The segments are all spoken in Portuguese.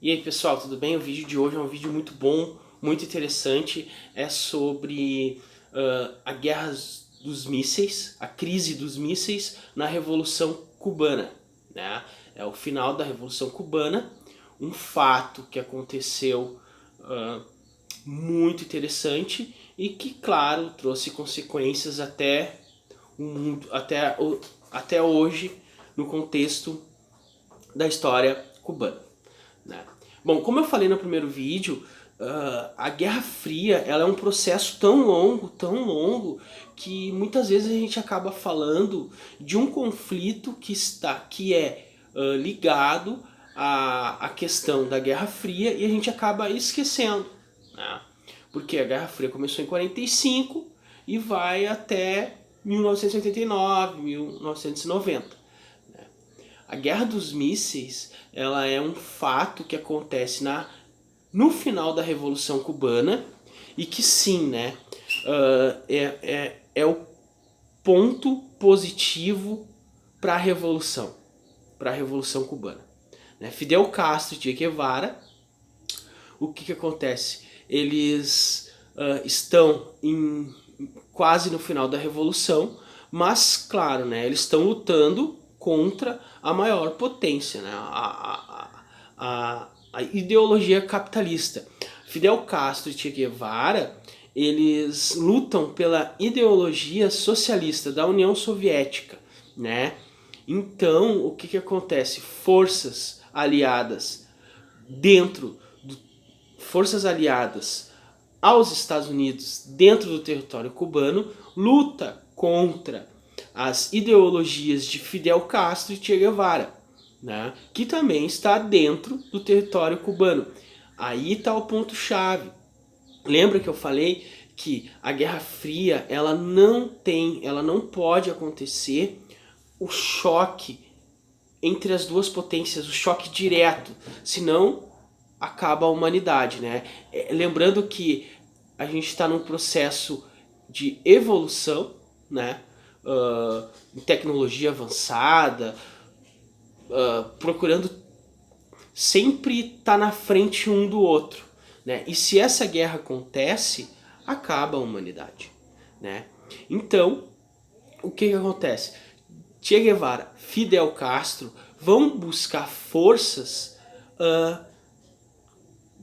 E aí pessoal, tudo bem? O vídeo de hoje é um vídeo muito bom, muito interessante. É sobre a guerra dos mísseis, a crise dos mísseis na Revolução Cubana, né? É o final da Revolução Cubana, um fato que aconteceu muito interessante e que, claro, trouxe consequências até o mundo, até hoje, no contexto da história cubana, né? Bom, como eu falei no primeiro vídeo, a Guerra Fria ela é um processo tão longo, que muitas vezes a gente acaba falando de um conflito que é ligado à questão da Guerra Fria e a gente acaba esquecendo, né? Porque a Guerra Fria começou em 45 e vai até 1989, 1990. A Guerra dos Mísseis ela é um fato que acontece no final da Revolução Cubana e que sim, né, é o ponto positivo para a Revolução Cubana. Né? Fidel Castro e Che Guevara, o que acontece? Eles estão quase no final da Revolução, mas claro, né, eles estão lutando contra a maior potência, né, a ideologia capitalista. Fidel Castro e Che Guevara, eles lutam pela ideologia socialista da União Soviética, né? Então, o que acontece? Dentro forças aliadas aos Estados Unidos dentro do território cubano luta contra as ideologias de Fidel Castro e Che Guevara, né, que também está dentro do território cubano. Aí está o ponto chave. Lembra que eu falei que a Guerra Fria ela não pode acontecer o choque entre as duas potências, o choque direto, senão acaba a humanidade, né? Lembrando que a gente está num processo de evolução, né? Em tecnologia avançada, procurando sempre estar na frente um do outro, né? E se essa guerra acontece, acaba a humanidade, né? Então, o que acontece? Che Guevara, Fidel Castro vão buscar forças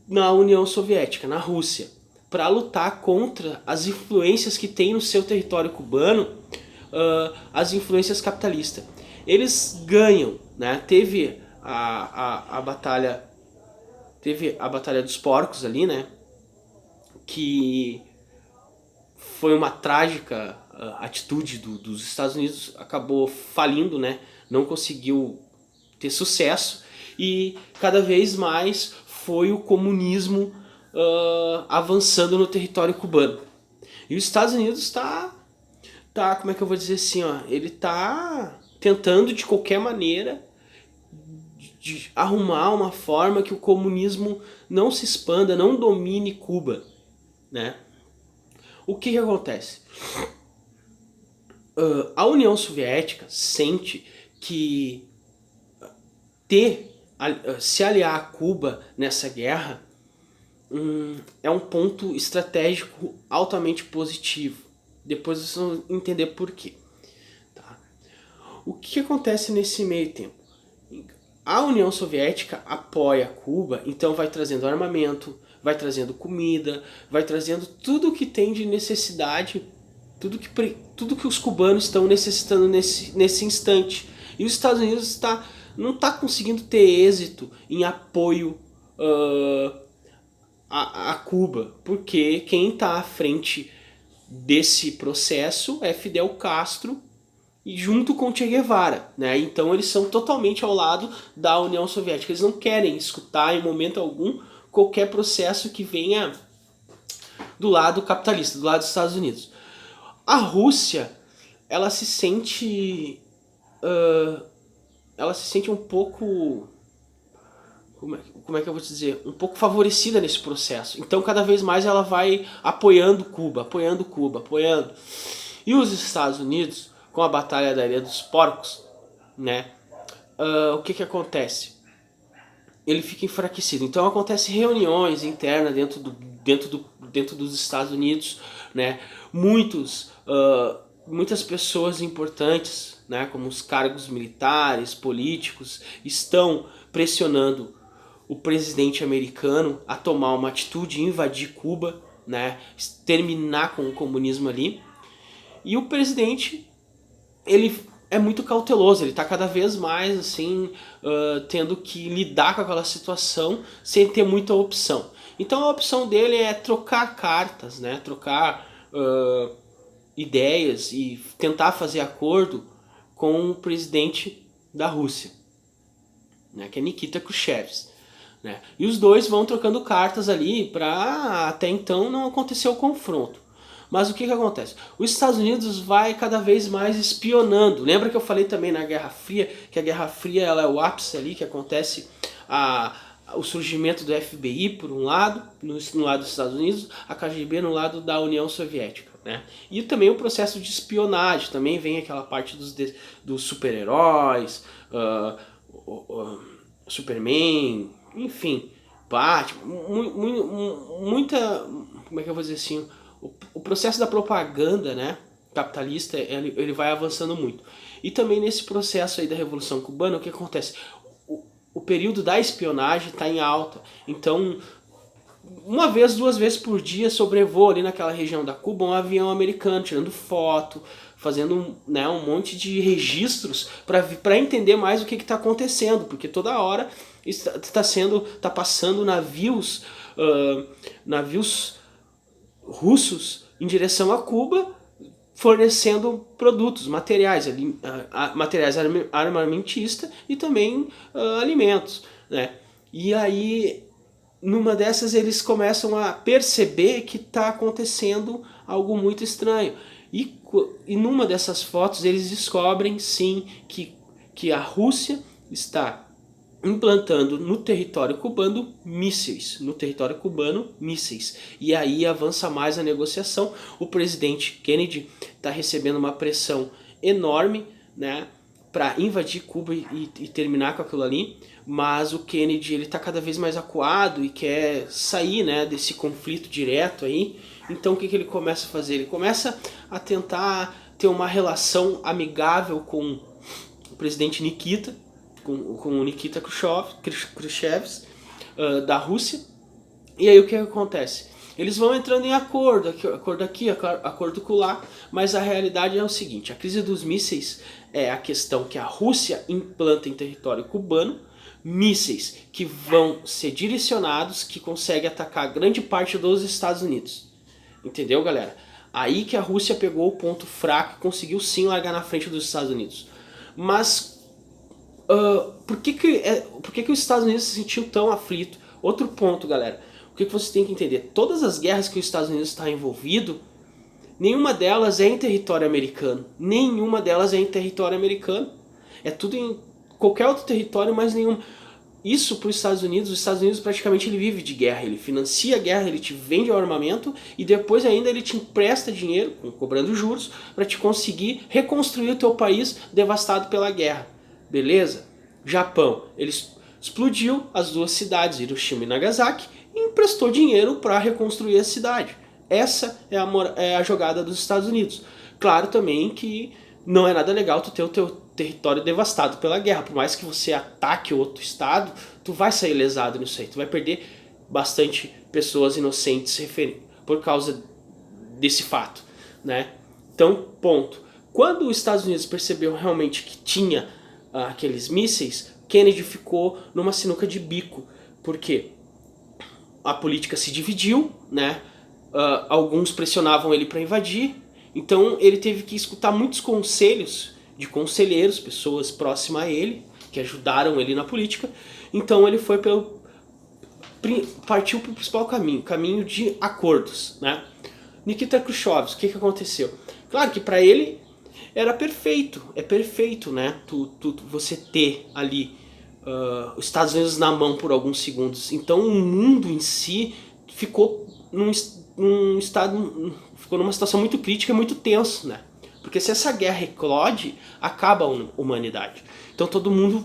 na União Soviética, na Rússia, para lutar contra as influências que tem no seu território cubano, as influências capitalistas. Eles ganham, né? Teve a batalha dos porcos ali, né? Que foi uma trágica atitude dos Estados Unidos, acabou falindo, né? Não conseguiu ter sucesso e cada vez mais foi o comunismo avançando no território cubano. E os Estados Unidos está, como é que eu vou dizer assim, ó, ele está tentando de qualquer maneira de arrumar uma forma que o comunismo não se expanda, não domine Cuba, né? O que acontece? A União Soviética sente que se aliar a Cuba nessa guerra é um ponto estratégico altamente positivo. Depois vocês vão entender por quê. Tá? O que acontece nesse meio tempo? A União Soviética apoia Cuba, então vai trazendo armamento, vai trazendo comida, vai trazendo tudo que tem de necessidade, tudo que os cubanos estão necessitando nesse instante. E os Estados Unidos não está conseguindo ter êxito em apoio a Cuba, porque quem está à frente desse processo é Fidel Castro e junto com Che Guevara, né? Então eles são totalmente ao lado da União Soviética. Eles não querem escutar em momento algum qualquer processo que venha do lado capitalista, do lado dos Estados Unidos. A Rússia, ela se sente um pouco, como é que eu vou te dizer, um pouco favorecida nesse processo. Então cada vez mais ela vai apoiando Cuba. E os Estados Unidos, com a Batalha da Ilha dos Porcos, né? O que acontece? ele fica enfraquecido. Então acontece reuniões internas dentro dos Estados Unidos, né? Muitas pessoas importantes, né, como os cargos militares, políticos, estão pressionando o presidente americano a tomar uma atitude, invadir Cuba, né, terminar com o comunismo ali. E o presidente, ele é muito cauteloso, ele está cada vez mais assim, tendo que lidar com aquela situação sem ter muita opção. Então a opção dele é trocar cartas, né? Trocar ideias e tentar fazer acordo com o presidente da Rússia, né? Que é Nikita Khrushchev. Né? E os dois vão trocando cartas ali para até então não acontecer o confronto. Mas o que acontece? Os Estados Unidos vai cada vez mais espionando. Lembra que eu falei também na Guerra Fria, que a Guerra Fria ela é o ápice ali, que acontece o surgimento do FBI por um lado, no lado dos Estados Unidos, a KGB no lado da União Soviética. Né? E também o processo de espionagem, também vem aquela parte dos super-heróis, Superman, enfim, Batman, muita, como é que eu vou dizer assim, o processo da propaganda, né, capitalista, ele vai avançando muito. E também nesse processo aí da Revolução Cubana, o que acontece? O período da espionagem está em alta, então uma vez, duas vezes por dia sobrevoa ali naquela região da Cuba um avião americano, tirando foto, fazendo, né, um monte de registros para entender mais o que está acontecendo, porque toda hora está passando navios russos em direção a Cuba, fornecendo produtos, materiais armamentistas e também alimentos, né? E aí, numa dessas, eles começam a perceber que está acontecendo algo muito estranho. E numa dessas fotos, eles descobrem, sim, que a Rússia está implantando no território cubano mísseis. E aí avança mais a negociação. O presidente Kennedy está recebendo uma pressão enorme, né, para invadir Cuba e terminar com aquilo ali. Mas o Kennedy ele está cada vez mais acuado e quer sair, né, desse conflito direto aí. Então o que ele começa a fazer? Ele começa a tentar ter uma relação amigável com o presidente Nikita, com o Nikita Khrushchev da Rússia. E aí o que acontece? Eles vão entrando em acordo aqui, acordo lá, mas a realidade é o seguinte: a crise dos mísseis é a questão que a Rússia implanta em território cubano mísseis que vão ser direcionados, que conseguem atacar grande parte dos Estados Unidos. Entendeu, galera? Aí que a Rússia pegou o ponto fraco e conseguiu sim largar na frente dos Estados Unidos. Mas por que os Estados Unidos se sentiu tão aflito? Outro ponto, galera. O que você tem que entender? Todas as guerras que os Estados Unidos está envolvido, nenhuma delas é em território americano. Nenhuma delas é em território americano. É tudo em qualquer outro território, mas nenhum. Isso para os Estados Unidos praticamente ele vive de guerra. Ele financia a guerra, ele te vende o armamento e depois ainda ele te empresta dinheiro, cobrando juros, para te conseguir reconstruir o teu país devastado pela guerra. Beleza? Japão, ele explodiu as duas cidades, Hiroshima e Nagasaki, e emprestou dinheiro para reconstruir a cidade. Essa é a jogada dos Estados Unidos. Claro também que não é nada legal tu ter o teu território devastado pela guerra. Por mais que você ataque outro estado, tu vai sair lesado nisso aí. Tu vai perder bastante pessoas inocentes por causa desse fato, né? Então, ponto. Quando os Estados Unidos percebeu realmente que tinha aqueles mísseis, Kennedy ficou numa sinuca de bico. Porque a política se dividiu, né? Alguns pressionavam ele para invadir. Então ele teve que escutar muitos conselhos de conselheiros, pessoas próximas a ele, que ajudaram ele na política. Então ele partiu para o principal caminho de acordos, né? Nikita Khrushchev, o que aconteceu? Claro que para ele era perfeito, é perfeito, né? Você ter ali os Estados Unidos na mão por alguns segundos. Então o mundo em si ficou numa situação muito crítica e muito tenso, né? Porque se essa guerra eclode, acaba a humanidade. Então todo mundo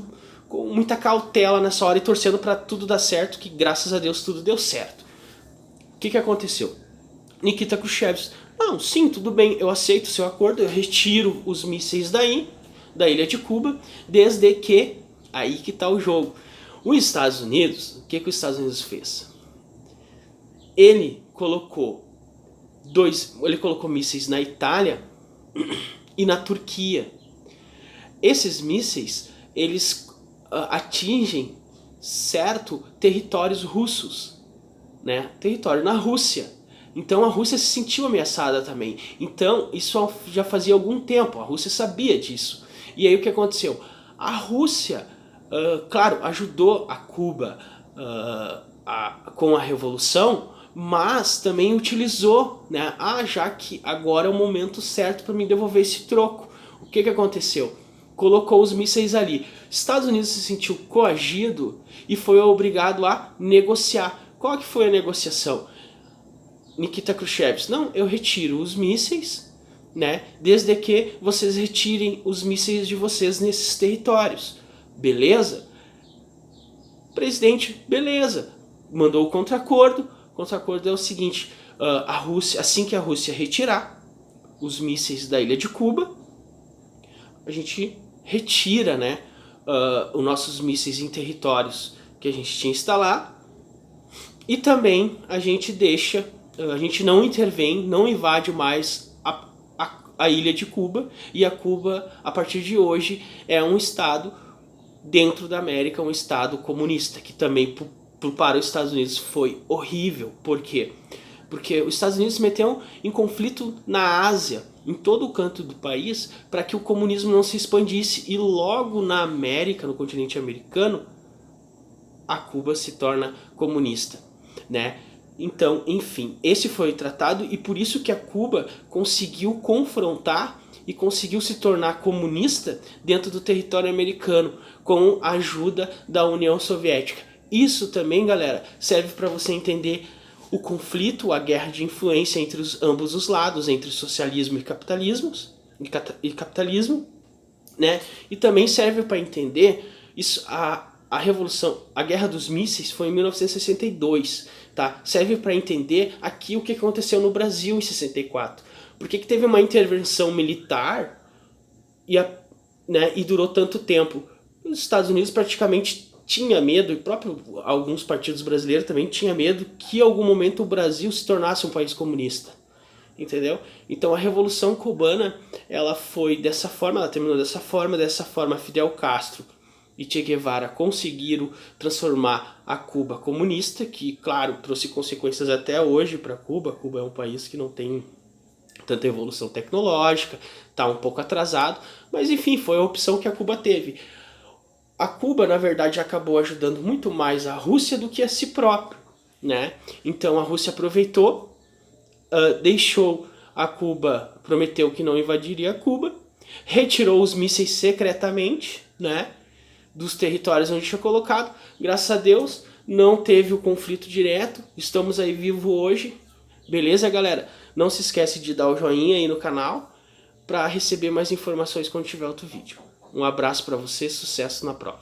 com muita cautela nessa hora e torcendo para tudo dar certo, que graças a Deus tudo deu certo. O que aconteceu? Nikita Khrushchev, não, sim, tudo bem, eu aceito o seu acordo, eu retiro os mísseis da ilha de Cuba, desde que, aí que está o jogo. Os Estados Unidos, o que os Estados Unidos fez? Ele colocou mísseis na Itália e na Turquia. Esses mísseis, eles atingem, certo, territórios russos, né? Território na Rússia. Então a Rússia se sentiu ameaçada também. Então isso já fazia algum tempo, a Rússia sabia disso. E aí o que aconteceu? A Rússia, claro, ajudou a Cuba com a Revolução, mas também utilizou, né? Já que agora é o momento certo para me devolver esse troco. O que aconteceu? Colocou os mísseis ali. Estados Unidos se sentiu coagido e foi obrigado a negociar. Qual que foi a negociação? Nikita Khrushchev, não, eu retiro os mísseis, né, desde que vocês retirem os mísseis de vocês nesses territórios. Beleza? Presidente, beleza. Mandou o contra-acordo. O contra-acordo é o seguinte, a Rússia, assim que a Rússia retirar os mísseis da ilha de Cuba, a gente retira, né, os nossos mísseis em territórios que a gente tinha instalado, e também a gente deixa, a gente não intervém, não invade mais a ilha de Cuba, e a Cuba, a partir de hoje, é um estado dentro da América, um estado comunista, que também para os Estados Unidos foi horrível. Por quê? Porque os Estados Unidos se meteram em conflito na Ásia, em todo o canto do país, para que o comunismo não se expandisse, e logo na América, no continente americano, a Cuba se torna comunista, né? Então, enfim, esse foi o tratado, e por isso que a Cuba conseguiu confrontar e conseguiu se tornar comunista dentro do território americano, com a ajuda da União Soviética. Isso também, galera, serve para você entender o conflito, a guerra de influência entre ambos os lados, entre socialismo e capitalismo, né? E também serve para entender isso, a revolução, a guerra dos mísseis foi em 1962, tá? Serve para entender aqui o que aconteceu no Brasil em 64. Por que teve uma intervenção militar e durou tanto tempo? Os Estados Unidos praticamente tinha medo, e alguns partidos brasileiros também tinham medo, que em algum momento o Brasil se tornasse um país comunista. Entendeu? Então a Revolução Cubana, ela foi dessa forma, ela terminou dessa forma Fidel Castro e Che Guevara conseguiram transformar a Cuba comunista, que claro, trouxe consequências até hoje para Cuba. Cuba é um país que não tem tanta evolução tecnológica, está um pouco atrasado, mas enfim, foi a opção que a Cuba teve. A Cuba, na verdade, acabou ajudando muito mais a Rússia do que a si própria, né? Então a Rússia aproveitou, deixou a Cuba, prometeu que não invadiria a Cuba, retirou os mísseis secretamente, né, dos territórios onde tinha colocado. Graças a Deus não teve o conflito direto, estamos aí vivos hoje. Beleza, galera? Não se esquece de dar o joinha aí no canal para receber mais informações quando tiver outro vídeo. Um abraço para você, sucesso na prova.